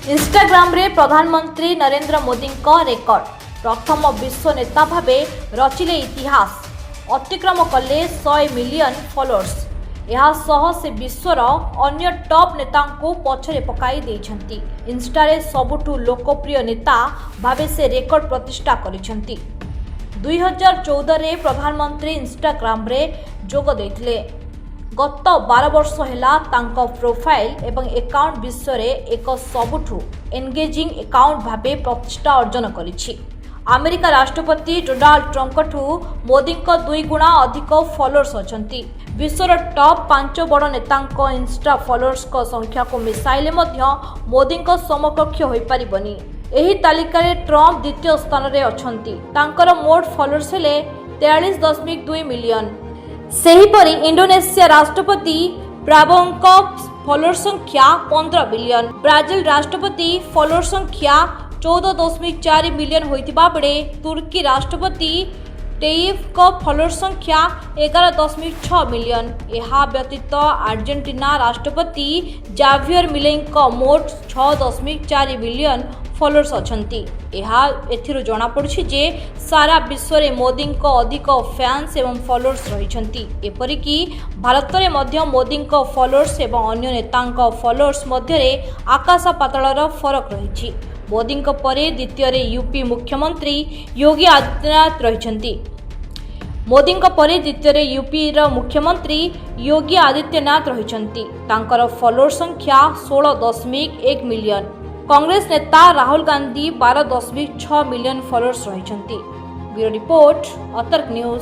Instagram रे प्रधानमंत्री Narendra Modi record प्रथम विश्व नेता भावे रचिले इतिहास अतिक्रम कले 100 मिलियन फॉलोअर्स। यह से विश्वर अन्य टॉप नेता पछरे पकाई देइछंती। इंस्टारे सबुठु लोकप्रिय नेता भावे से रेकर्ड प्रतिष्ठा करिछंती। 2014 रे प्रधानमंत्री इंस्टाग्राम रे जोग देथिले। गत 12 वर्ष हेला तांको प्रोफाइल एवं अकाउंट विश्व रे एक सबुठु एंगेजिंग अकाउंट भावे प्रतिष्ठा अर्जन करिछि। अमेरिका राष्ट्रपति डोनाल्ड ट्रम्पठू मोदी 2 गुणा अधिक फॉलोअर्स अछंती। विश्वर टॉप 5 बड़ नेतांको इंस्टा फॉलोअर्स को संख्या को मिसाइले मध्य मोदी समकक्ष होई परिबनी। एही तालिकारे ट्रम्प द्वितीय स्थान रे अछंती। तांकर मोट फॉलोअर्स हेले 43.2 मिलियन। सेहीपरि इंडोनेशिया राष्ट्रपति प्राबोंको फॉलोअर संख्या 15 बिलियन। ब्राजिल राष्ट्रपति फॉलोअर संख्या 14.4 मिलियन होइतिबा बेले तुर्की राष्ट्रपति टेइफ को फॉलोअर संख्या 11.6 मिलियन। यह व्यतीत अर्जेंटीना राष्ट्रपति जावियर मिलेई को मोट 6.4 मिलियन फॉलोअर्स अछंती। एथिरु जणा पड़ुछि जे सारा विश्व रे मोदी को अधिक फैंस एवं फॉलोअर्स रहिछंती। एपरिकी भारत रे मध्य मोदी को फॉलोअर्स एवं अन्य नेतांको फॉलोअर्स मध्य रे आकाश पाताळर फरक रहिछि। मोदी को परे द्वितीय रे यूपी मुख्यमंत्री योगी आदित्यनाथ रहिछंती। मोदी को परे द्वितीय रे यूपी रो मुख्यमंत्री योगी आदित्यनाथ रहिछंती। तांकर फॉलोअर संख्या 16.1 मिलियन। कांग्रेस नेता राहुल गांधी 12.6 मिलियन फॉलोअर्स रहिछंती। Bureau report Atarka news.